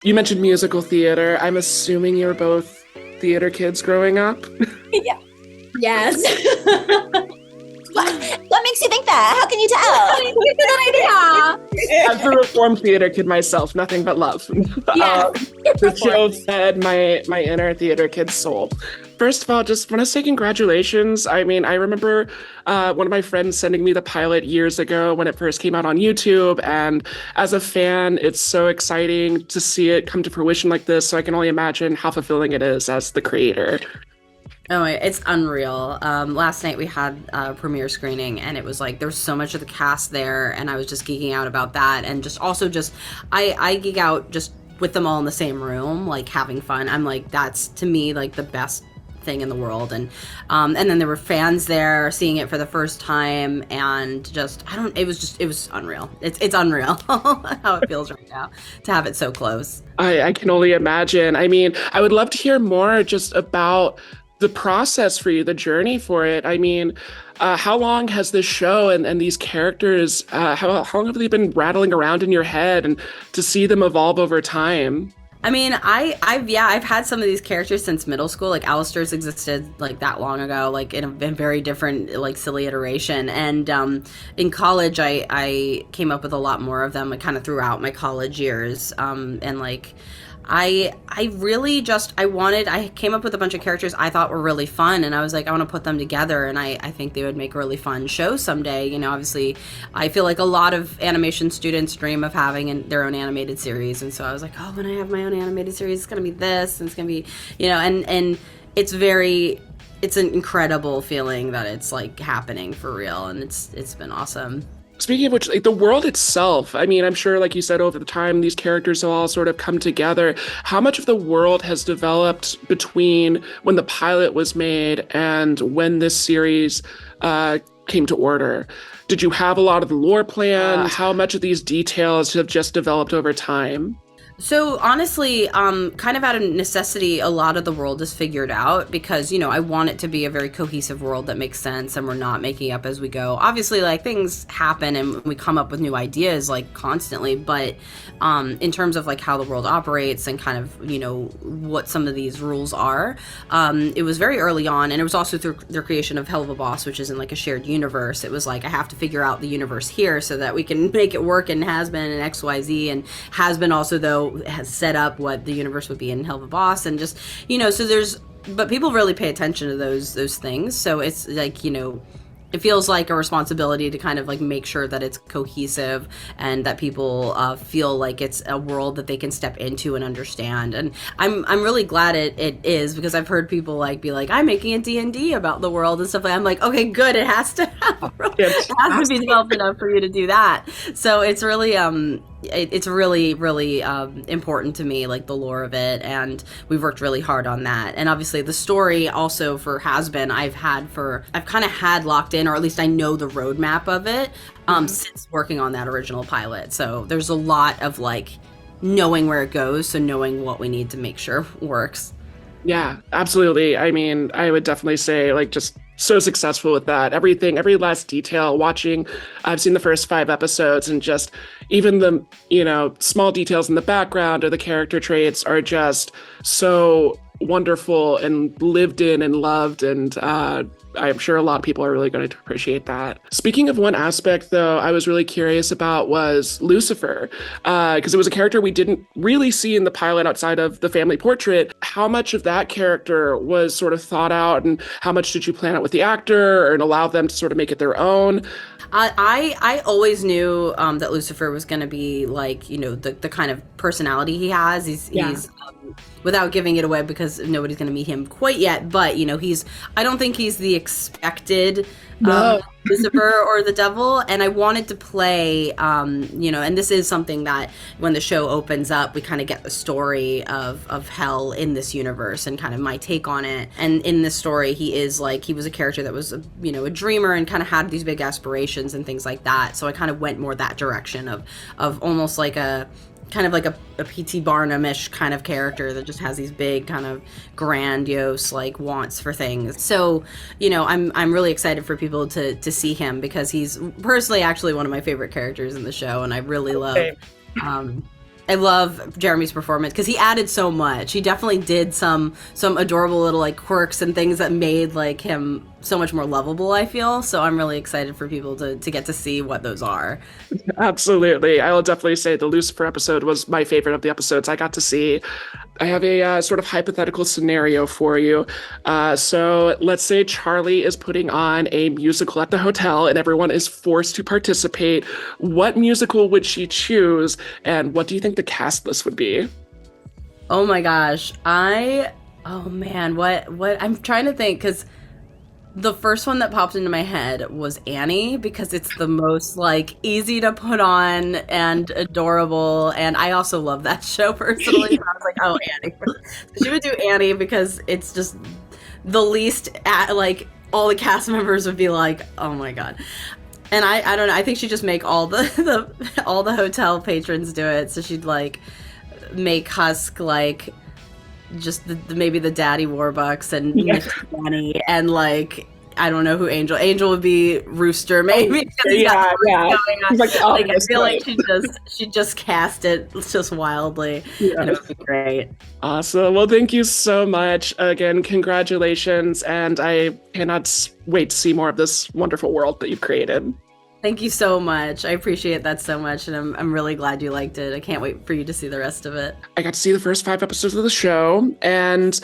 You mentioned musical theater. I'm assuming you're both theater kids growing up. Yeah. Yes. What makes you think that? How can you tell? As a reformed theater kid myself, nothing but love. Yeah. The show fed my inner theater kid soul. First of all, just want to say congratulations. I mean, I remember one of my friends sending me the pilot years ago when it first came out on YouTube. And as a fan, it's so exciting to see it come to fruition like this. So I can only imagine how fulfilling it is as the creator. Oh, it's unreal. Last night we had a premiere screening, and it was like there's so much of the cast there, and I was just geeking out about that, and just also I geek out just with them all in the same room, like having fun. I'm like, that's to me like the best thing in the world. And then there were fans there seeing it for the first time, and it was unreal. It's unreal how it feels right now to have it so close. I can only imagine. I mean, I would love to hear more just about the process for you, the journey for it. I mean, how long has this show and these characters, how long have they been rattling around in your head, and to see them evolve over time? I mean, I've had some of these characters since middle school. Like Alistair's existed like that long ago, like in a very different, like silly iteration. And in college, I came up with a lot more of them, like, kind of throughout my college years. And like, I came up with a bunch of characters I thought were really fun, and I was like, I want to put them together, and I think they would make a really fun show someday. You know, obviously, I feel like a lot of animation students dream of having their own animated series, and so I was like, oh, when I have my own animated series, it's going to be this, and it's going to be, you know, and it's an incredible feeling that it's like happening for real, and it's been awesome. Speaking of which, like the world itself, I mean, I'm sure, like you said, over the time, these characters all sort of come together. How much of the world has developed between when the pilot was made and when this series came to order? Did you have a lot of the lore planned? How much of these details have just developed over time? So honestly, kind of out of necessity, a lot of the world is figured out because, you know, I want it to be a very cohesive world that makes sense and we're not making up as we go. Obviously, like, things happen and we come up with new ideas like constantly, but in terms of like how the world operates and kind of, you know, what some of these rules are, it was very early on, and it was also through their creation of Hell of a Boss, which is in like a shared universe. It was like, I have to figure out the universe here so that we can make it work in Hazbin and XYZ, and Hazbin also, though, has set up what the universe would be in Hell of a Boss, and just, you know, so but people really pay attention to those things, so it's like, you know, it feels like a responsibility to kind of like make sure that it's cohesive and that people feel like it's a world that they can step into and understand. And I'm really glad it is, because I've heard people like be like, I'm making a D&D about the world and stuff like that. I'm like, okay, good. It has to be developed enough for you to do that. So it's really it's really, really important to me, like the lore of it, and we've worked really hard on that. And obviously the story also for Hazbin, I've kind of had locked in, or at least I know the roadmap of it since working on that original pilot. So there's a lot of like knowing where it goes, so knowing what we need to make sure works. Yeah, absolutely. I mean, I would definitely say, like, just so successful with that. Everything, every last detail, I've seen the first 5 episodes, and just even the, you know, small details in the background or the character traits are just so wonderful and lived in and loved. And I'm sure a lot of people are really going to appreciate that. Speaking of one aspect, though, I was really curious about was Lucifer, because it was a character we didn't really see in the pilot outside of the family portrait. How much of that character was sort of thought out, and how much did you plan out with the actor and allow them to sort of make it their own? I always knew that Lucifer was going to be like, you know, the kind of personality he has. He's without giving it away, because nobody's going to meet him quite yet. But, you know, I don't think he's the expected Lucifer or the devil. And I wanted to play, you know, and this is something that when the show opens up, we kind of get the story of hell in this universe and kind of my take on it. And in this story, he was a character that was, you know, a dreamer and kind of had these big aspirations and things like that. So I kind of went more that direction of almost like a kind of like a P.T. Barnum-ish kind of character that just has these big kind of grandiose like wants for things. So, you know, I'm really excited for people to see him, because he's personally actually one of my favorite characters in the show, and I really love I love Jeremy's performance because he added so much. He definitely did some adorable little like quirks and things that made like him so much more lovable, I feel. So I'm really excited for people to get to see what those are. Absolutely. I will definitely say the Lucifer episode was my favorite of the episodes I got to see. I have a sort of hypothetical scenario for you. So let's say Charlie is putting on a musical at the hotel and everyone is forced to participate. What musical would she choose? And what do you think the cast list would be? Oh my gosh. Oh man, what I'm trying to think because the first one that popped into my head was Annie because it's the most like easy to put on and adorable, and I also love that show personally. And I was like, oh, Annie. She would do Annie because it's just the least like all the cast members would be like, oh my god. And I don't know. I think she'd just make all the all the hotel patrons do it. So she'd like make Husk like just maybe the daddy Warbucks and Danny and like I don't know who Angel would be Rooster maybe. Yeah. Like, I feel like she just cast it just wildly. Yeah. And it would be great. Awesome. Well, thank you so much. Again, congratulations, and I cannot wait to see more of this wonderful world that you've created. Thank you so much. I appreciate that so much, and I'm really glad you liked it. I can't wait for you to see the rest of it. I got to see the first 5 episodes of the show, and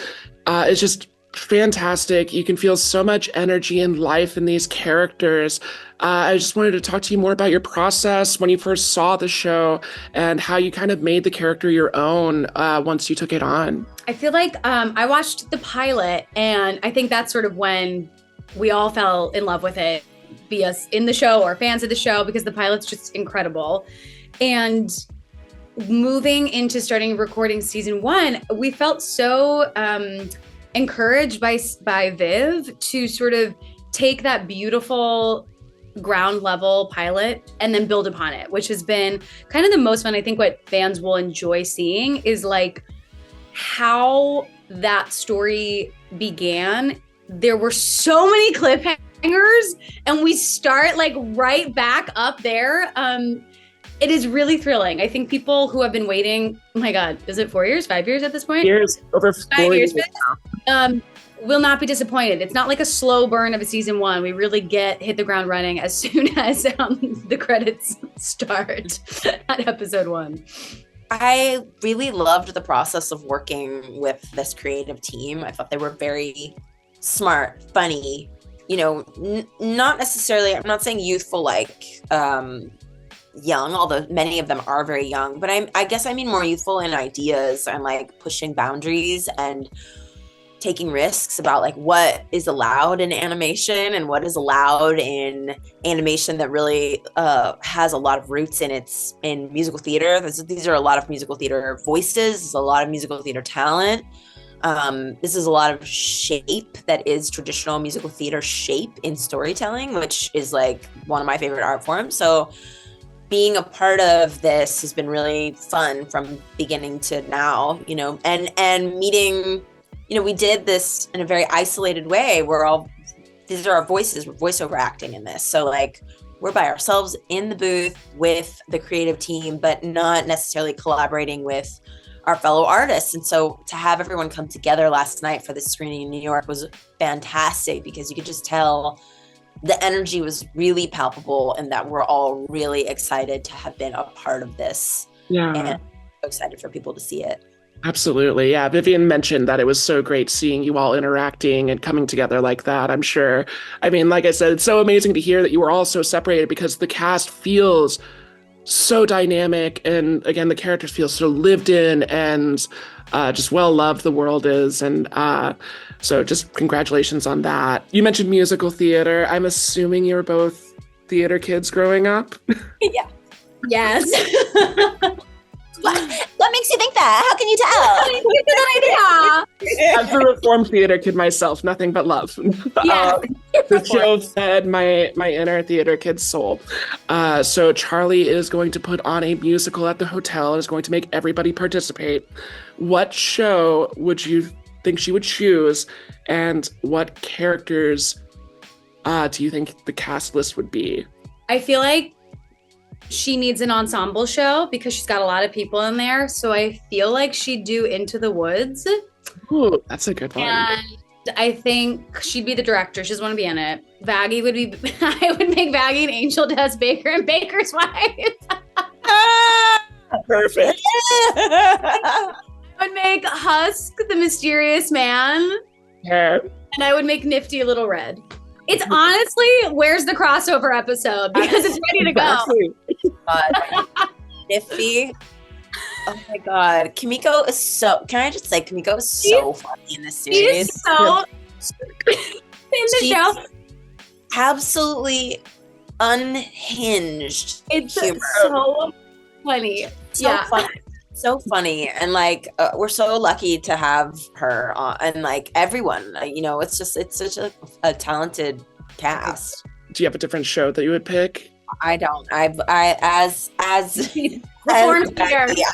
it's just fantastic. You can feel so much energy and life in these characters. I just wanted to talk to you more about your process when you first saw the show and how you kind of made the character your own once you took it on. I feel like I watched the pilot, and I think that's sort of when we all fell in love with it, be us in the show or fans of the show, because the pilot's just incredible. And moving into starting recording season 1, we felt so encouraged by Viv to sort of take that beautiful ground level pilot and then build upon it, which has been kind of the most fun. I think what fans will enjoy seeing is like how that story began. There were so many cliffhangers, and we start like right back up there. It is really thrilling. I think people who have been waiting, oh my God, is it 4 years, 5 years at this point? Over 4 years. Will not be disappointed. It's not like a slow burn of a season 1. We really hit the ground running as soon as the credits start at episode 1. I really loved the process of working with this creative team. I thought they were very smart, funny, not necessarily, I'm not saying youthful like young, although many of them are very young, but I guess I mean more youthful in ideas and like pushing boundaries and taking risks about like what is allowed in animation and what is allowed in animation that really has a lot of roots in musical theater. These are a lot of musical theater voices, a lot of musical theater talent. This is a lot of shape that is traditional musical theater shape in storytelling, which is like one of my favorite art forms. So being a part of this has been really fun from beginning to now, and meeting, we did this in a very isolated way. These are our voices, we're voiceover acting in this. So like we're by ourselves in the booth with the creative team, but not necessarily collaborating with our fellow artists. And so to have everyone come together last night for this screening in New York was fantastic, because you could just tell the energy was really palpable and that we're all really excited to have been a part of this. Yeah. And so excited for people to see it. Absolutely. Yeah. Vivienne mentioned that it was so great seeing you all interacting and coming together like that, I'm sure. I mean, like I said, it's so amazing to hear that you were all so separated, because the cast feels so dynamic, and again, the characters feel so lived in and just well loved the world is. And so just congratulations on that. You mentioned musical theater. I'm assuming you were both theater kids growing up. Yeah. Yes. What makes you think that? How can you tell? Good idea. I'm a reformed theater kid myself, nothing but love. Yeah. The show fed my inner theater kid soul. So Charlie is going to put on a musical at the hotel and is going to make everybody participate. What show would you think she would choose, and what characters do you think the cast list would be? I feel like she needs an ensemble show because she's got a lot of people in there. So I feel like she'd do Into the Woods. Ooh, that's a good one. And I think she'd be the director. She doesn't want to be in it. Vaggie would be, I would make Vaggie and Angel Dust Baker and Baker's wife. Perfect. I would make Husk the mysterious man. Yeah. And I would make Nifty Little Red. It's honestly, where's the crossover episode? Because it's ready to go. Nifty. Oh my God. Kimiko is so, can I just say, Kimiko is so funny in this series. She's so in the show. Absolutely unhinged. It's humor. so funny. So funny. So funny. And like, we're so lucky to have her on, and like everyone, you know, it's such a talented cast. Do you have a different show that you would pick? I don't. As Performed here. Yeah,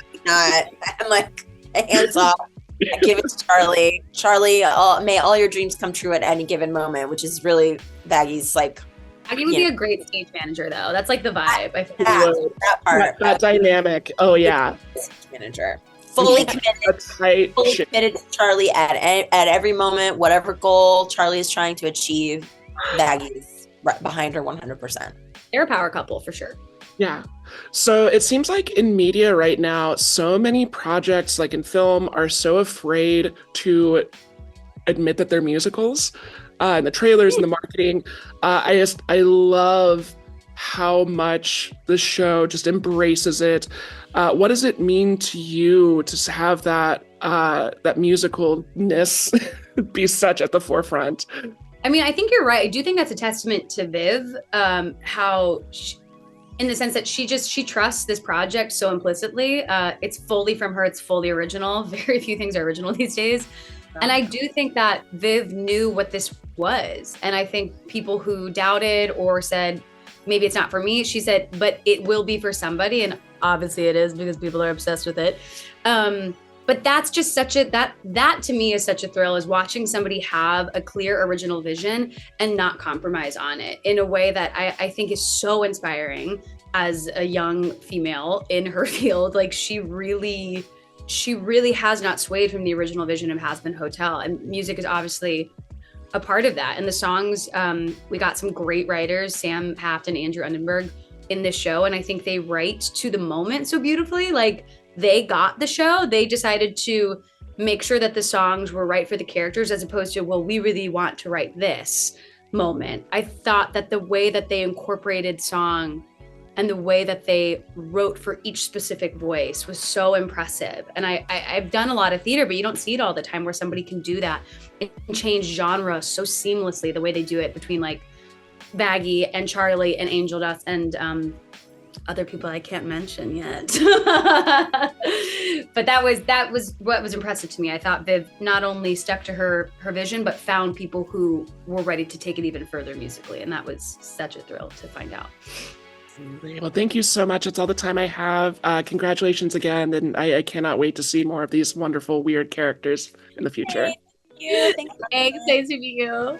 I'm like, hands off. I give it to Charlie. Charlie, may all your dreams come true at any given moment, which is really Vaggie's like. Vaggie would be a great stage manager, though. That's like the vibe. I feel that part. That dynamic. Oh yeah. Stage manager. Fully committed to Charlie at every moment, whatever goal Charlie is trying to achieve, Vaggie's right behind her 100%. They're a power couple for sure. Yeah. So it seems like in media right now, so many projects like in film are so afraid to admit that they're musicals. And the trailers and the marketing. I love how much the show just embraces it. What does it mean to you to have that musicalness be such at the forefront? I mean, I think you're right. I do think that's a testament to Viv, in the sense that she trusts this project so implicitly. It's fully from her. It's fully original. Very few things are original these days. And I do think that Viv knew what this was. And I think people who doubted or said, maybe it's not for me, she said, but it will be for somebody. And obviously it is because people are obsessed with it. But that's just that to me is such a thrill, is watching somebody have a clear original vision and not compromise on it in a way that I think is so inspiring as a young female in her field. Like she really has not swayed from the original vision of Hazbin Hotel, and music is obviously a part of that. And the songs, we got some great writers, Sam Haft and Andrew Undenberg, in this show, and I think they write to the moment so beautifully. Like they got the show, they decided to make sure that the songs were right for the characters, as opposed to, well, we really want to write this moment. I thought that the way that they incorporated song and the way that they wrote for each specific voice was so impressive. And I've done a lot of theater, but you don't see it all the time, where somebody can do that and change genre so seamlessly the way they do it between like Vaggie and Charlie and Angel Dust and other people I can't mention yet. But that was what was impressive to me. I thought Viv not only stuck to her vision, but found people who were ready to take it even further musically. And that was such a thrill to find out. Well, thank you so much. It's all the time I have. Congratulations again. And I cannot wait to see more of these wonderful, weird characters in the future. Thank you. Thanks, nice to meet you.